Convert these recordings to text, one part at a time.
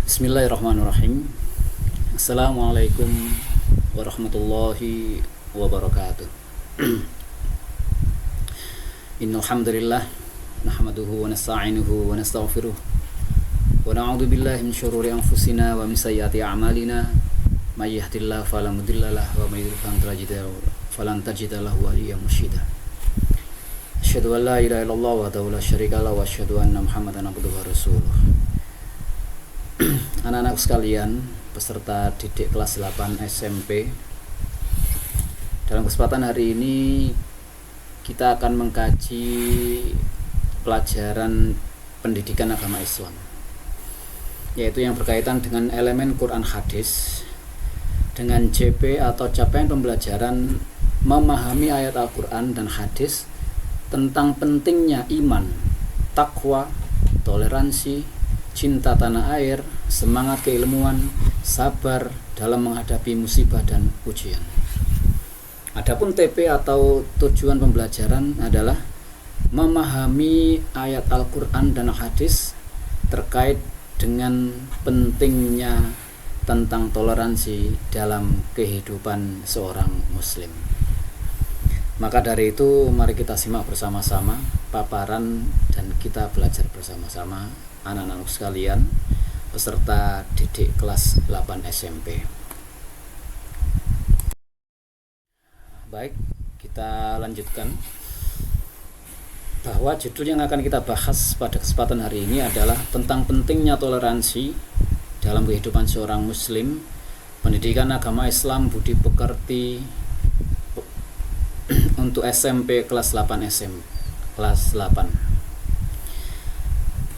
Bismillahirrahmanirrahim. Assalamualaikum warahmatullahi wabarakatuh. Innal hamdalillah nahmaduhu wa nasta'inuhu wa nastaghfiruh wa na'udzu billahi min syururi anfusina wa min sayyiati a'malina may yahdihillahu fala mudilla lahu wa may yudlil falan tajida lahu waliyyan mursyida. Asyhadu an la ilaha illallah wahdahu la syarika lahu wa asyhadu anna Muhammadan abduhu wa rasuluh. Anak-anak sekalian, peserta didik kelas 8 SMP, dalam kesempatan hari ini kita akan mengkaji pelajaran pendidikan agama Islam, yaitu yang berkaitan dengan elemen Quran Hadis dengan CP atau capaian pembelajaran memahami ayat Al-Quran dan Hadis tentang pentingnya iman, takwa, toleransi, cinta tanah air, semangat keilmuan, sabar dalam menghadapi musibah dan ujian. Adapun TP atau tujuan pembelajaran adalah memahami ayat Al-Quran dan Hadis terkait dengan pentingnya tentang toleransi dalam kehidupan seorang muslim. Maka dari itu mari kita simak bersama-sama paparan dan kita belajar bersama-sama anak-anak sekalian peserta didik kelas 8 SMP. Baik, kita lanjutkan bahwa judul yang akan kita bahas pada kesempatan hari ini adalah tentang pentingnya toleransi dalam kehidupan seorang muslim, pendidikan agama Islam budi pekerti untuk SMP kelas 8 kelas 8.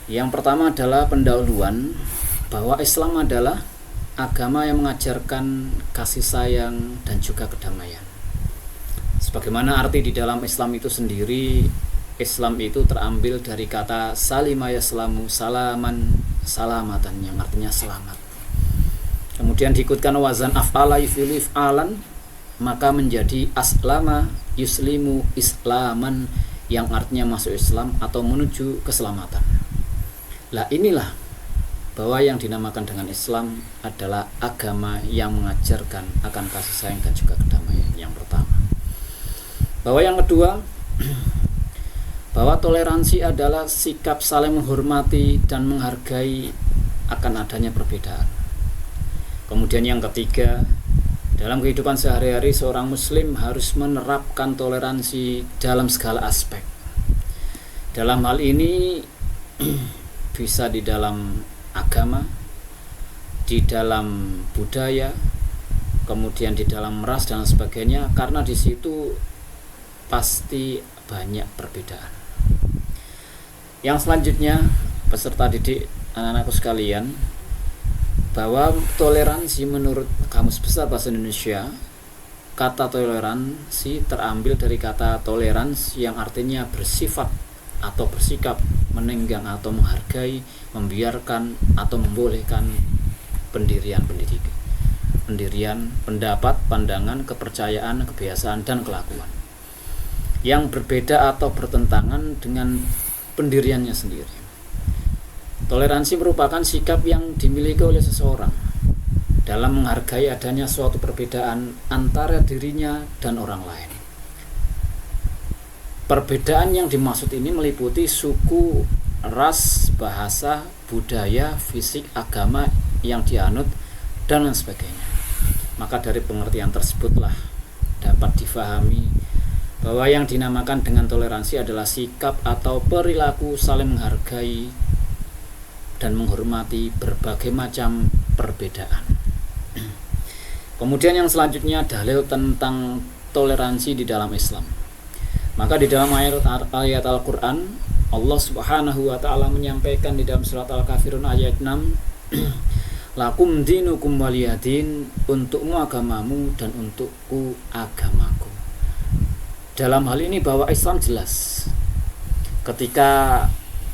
Yang pertama adalah pendahuluan bahwa Islam adalah agama yang mengajarkan kasih sayang dan juga kedamaian. Sebagaimana arti di dalam Islam itu sendiri, Islam itu terambil dari kata salima yaslamu salaman salamatan yang artinya selamat. Kemudian diikutkan wazan af'ala yufilu if'alan, maka menjadi aslama yuslimu islaman yang artinya masuk Islam atau menuju keselamatan. Lah inilah bahwa yang dinamakan dengan Islam adalah agama yang mengajarkan akan kasih sayang dan juga kedamaian yang pertama. Bahwa yang kedua, bahwa toleransi adalah sikap saling menghormati dan menghargai akan adanya perbedaan. Kemudian yang ketiga, dalam kehidupan sehari-hari seorang muslim harus menerapkan toleransi dalam segala aspek. Dalam hal ini bisa di dalam agama, di dalam budaya, kemudian di dalam ras dan sebagainya, karena di situ pasti banyak perbedaan. Yang selanjutnya, peserta didik anak-anakku sekalian, bahwa toleransi menurut Kamus Besar Bahasa Indonesia, kata toleransi terambil dari kata toleransi yang artinya bersifat atau bersikap menenggang atau menghargai, membiarkan atau membolehkan pendirian pendapat, pandangan, kepercayaan, kebiasaan dan kelakuan yang berbeda atau bertentangan dengan pendiriannya sendiri. Toleransi merupakan sikap yang dimiliki oleh seseorang dalam menghargai adanya suatu perbedaan antara dirinya dan orang lain. Perbedaan yang dimaksud ini meliputi suku, ras, bahasa, budaya, fisik, agama yang dianut, dan lain sebagainya. Maka dari pengertian tersebutlah dapat difahami bahwa yang dinamakan dengan toleransi adalah sikap atau perilaku saling menghargai dan menghormati berbagai macam perbedaan. Kemudian yang selanjutnya dalil tentang toleransi di dalam Islam. Maka di dalam ayat Al-Quran, Allah Subhanahu wa ta'ala menyampaikan di dalam surat Al-Kafirun ayat 6, lakum dinukum waliyadin, untukmu agamamu dan untukku agamaku. Dalam hal ini bahwa Islam jelas ketika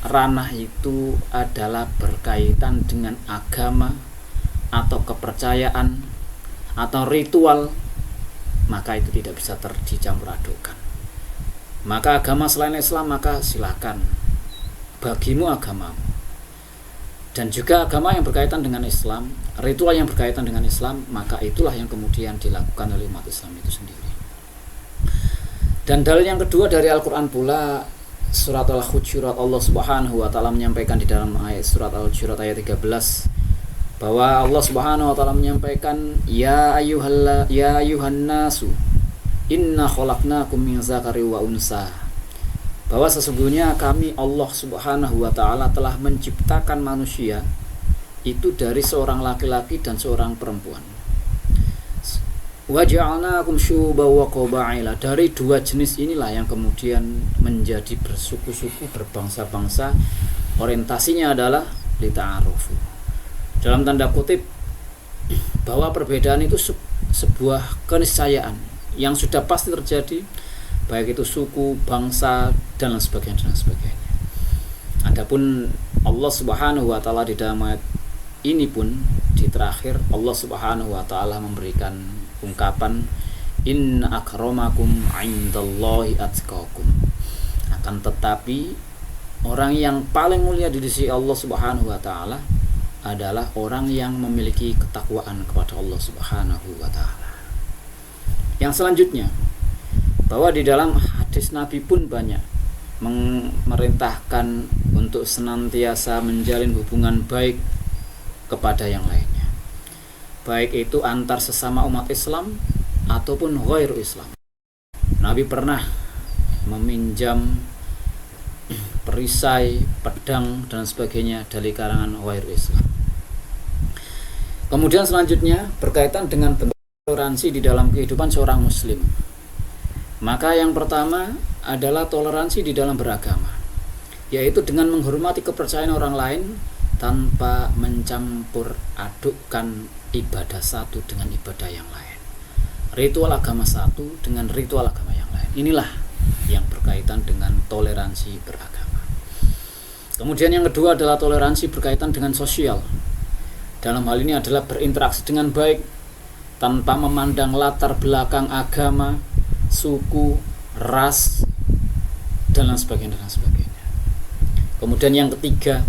ranah itu adalah berkaitan dengan agama atau kepercayaan atau ritual, maka itu tidak bisa dicampur adukkan. Maka agama selain Islam, maka silakan, bagimu agamamu. dan juga agama yang berkaitan dengan Islam, ritual yang berkaitan dengan Islam, maka itulah yang kemudian dilakukan oleh umat Islam itu sendiri. Dan dalil yang kedua dari Al-Quran pula, surat Al-Hujurat, Allah Subhanahu wa Ta'ala menyampaikan di dalam ayat surat Al-Hujurat ayat 13 bahwa Allah Subhanahu wa Ta'ala menyampaikan, ya ayuhan nasu inna khalaqnakum min zakari wa unsa, bahwa sesungguhnya kami Allah Subhanahu wa Ta'ala telah menciptakan manusia itu dari seorang laki-laki dan seorang perempuan. Wa ja'alnakum syu'uban wa qaba'ila, dari dua jenis inilah yang kemudian menjadi bersuku-suku, berbangsa-bangsa. Orientasinya adalah lita'arufu, dalam tanda kutip bahwa perbedaan itu sebuah keniscayaan yang sudah pasti terjadi, baik itu suku, bangsa, dan lain sebagainya, Adapun Allah Subhanahu wa Ta'ala di dalam ayat ini pun di terakhir Allah Subhanahu wa Ta'ala memberikan ungkapan inna akramakum indallahi atqakum, akan tetapi orang yang paling mulia di sisi Allah Subhanahu wa Ta'ala adalah orang yang memiliki ketakwaan kepada Allah Subhanahu wa Ta'ala. Yang selanjutnya, bahwa di dalam hadis Nabi pun banyak memerintahkan untuk senantiasa menjalin hubungan baik kepada yang lainnya, baik itu antar sesama umat Islam ataupun ghairu Islam. Nabi pernah meminjam perisai, pedang, dan sebagainya dari kalangan ghairu Islam. Kemudian selanjutnya berkaitan dengan bentuk toleransi di dalam kehidupan seorang muslim. Maka yang pertama adalah toleransi di dalam beragama, yaitu dengan menghormati kepercayaan orang lain tanpa mencampur adukkan ibadah satu dengan ibadah yang lain, ritual agama satu dengan ritual agama yang lain. Inilah yang berkaitan dengan toleransi beragama. Kemudian yang kedua adalah toleransi berkaitan dengan sosial. Dalam hal ini adalah berinteraksi dengan baik tanpa memandang latar belakang agama, suku, ras, dan lain sebagainya. Kemudian yang ketiga,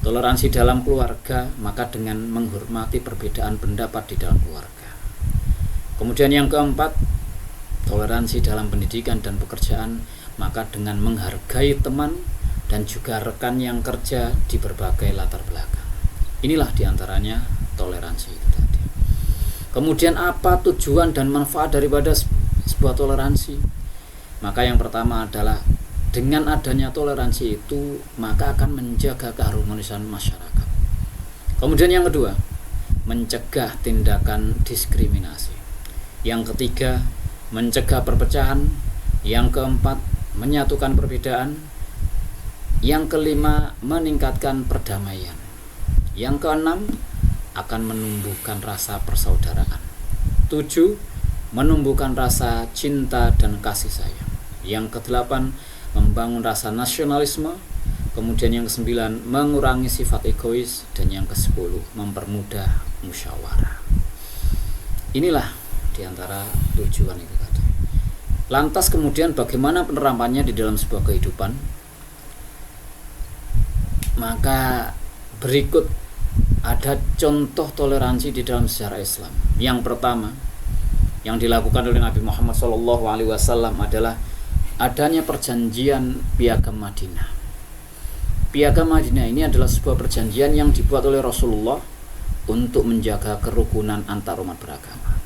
toleransi dalam keluarga, maka dengan menghormati perbedaan pendapat di dalam keluarga. Kemudian yang keempat, toleransi dalam pendidikan dan pekerjaan, maka dengan menghargai teman dan juga rekan yang kerja di berbagai latar belakang. Inilah diantaranya toleransi itu tadi. Kemudian apa tujuan dan manfaat daripada sebuah toleransi? Maka yang pertama adalah dengan adanya toleransi itu maka akan menjaga keharmonisan masyarakat. Kemudian yang kedua, mencegah tindakan diskriminasi. Yang ketiga, mencegah perpecahan. Yang keempat, menyatukan perbedaan. Yang kelima, meningkatkan perdamaian. Yang keenam, akan menumbuhkan rasa persaudaraan. 7, menumbuhkan rasa cinta dan kasih sayang. Yang kedelapan, membangun rasa nasionalisme. Kemudian yang ke-9, mengurangi sifat egois. Dan yang ke-10, mempermudah musyawarah. Inilah diantara tujuan itu tadi. Lantas kemudian bagaimana penerapannya di dalam sebuah kehidupan? Maka berikut ada contoh toleransi di dalam sejarah Islam. Yang pertama yang dilakukan oleh Nabi Muhammad SAW adalah adanya perjanjian Piagam Madinah. Piagam Madinah ini adalah sebuah perjanjian yang dibuat oleh Rasulullah untuk menjaga kerukunan antar umat beragama.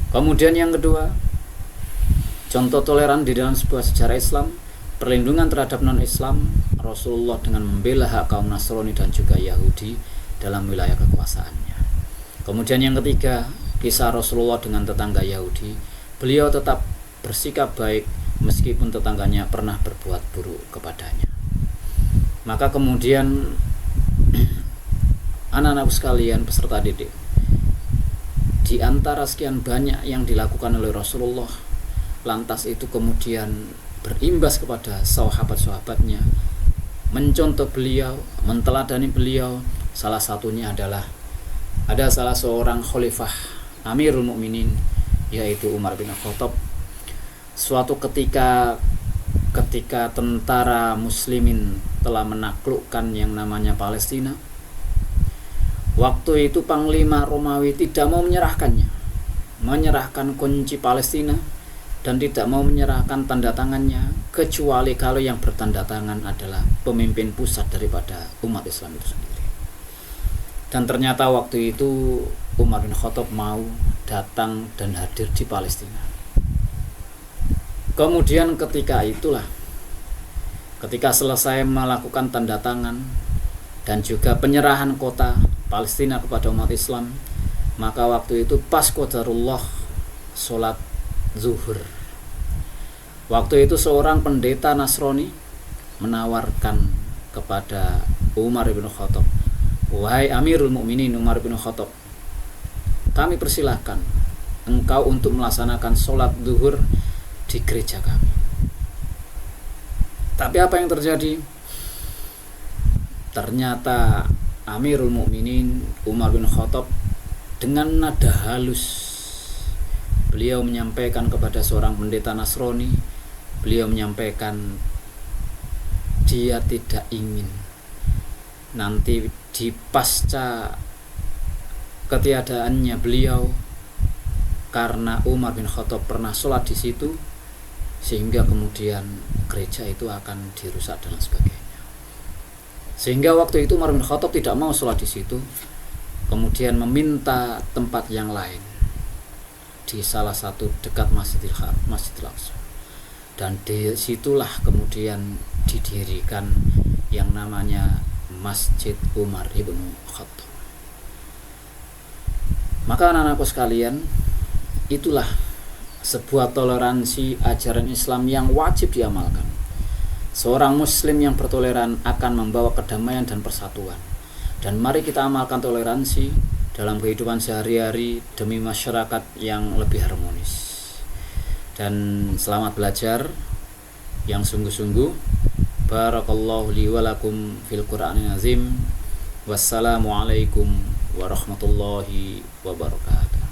Kemudian yang kedua, contoh toleran di dalam sebuah sejarah Islam, perlindungan terhadap non-Islam, Rasulullah dengan membela hak kaum Nasrani dan juga Yahudi dalam wilayah kekuasaannya. Kemudian yang ketiga, kisah Rasulullah dengan tetangga Yahudi. Beliau tetap bersikap baik meskipun tetangganya pernah berbuat buruk kepadanya. Maka kemudian anak-anak sekalian peserta didik, di antara sekian banyak yang dilakukan oleh Rasulullah, lantas itu kemudian berimbas kepada sahabat-sahabatnya, mencontoh beliau, menteladani beliau. Salah satunya adalah ada salah seorang khalifah Amirul Mukminin, yaitu Umar bin Khattab. Suatu ketika ketika tentara muslimin telah menaklukkan yang namanya Palestina, waktu itu Panglima Romawi tidak mau menyerahkan kunci Palestina dan tidak mau menyerahkan tanda tangannya, kecuali kalau yang bertanda tangan adalah pemimpin pusat daripada umat Islam itu sendiri. Dan ternyata waktu itu Umar bin Khattab mau datang dan hadir di Palestina. Kemudian ketika selesai melakukan tanda tangan dan juga penyerahan kota Palestina kepada umat Islam, maka waktu itu pas qadarullah sholat zuhur. Waktu itu seorang pendeta Nasrani menawarkan kepada Umar bin Khattab, "Wahai Amirul Mukminin Umar bin Khattab, kami persilahkan engkau untuk melaksanakan sholat zuhur di gereja kami." Tapi apa yang terjadi? Ternyata Amirul Mukminin Umar bin Khattab dengan nada halus beliau menyampaikan kepada seorang pendeta Nasrani, beliau menyampaikan dia tidak ingin nanti di pasca ketiadaannya beliau, karena Umar bin Khattab pernah sholat di situ, sehingga kemudian gereja itu akan dirusak dan sebagainya. Sehingga waktu itu Umar bin Khattab tidak mau sholat di situ, kemudian meminta tempat yang lain di salah satu dekat Masjidil Aqsa. Dan disitulah kemudian didirikan yang namanya Masjid Umar ibn Khattab. Maka anak-anakku sekalian, itulah sebuah toleransi ajaran Islam yang wajib diamalkan. Seorang muslim yang bertoleran akan membawa kedamaian dan persatuan. Dan mari kita amalkan toleransi dalam kehidupan sehari-hari demi masyarakat yang lebih harmonis. Dan selamat belajar yang sungguh-sungguh. Barakallahu li wa lakum fil Qur'anil azim. Wassalamualaikum warahmatullahi wabarakatuh.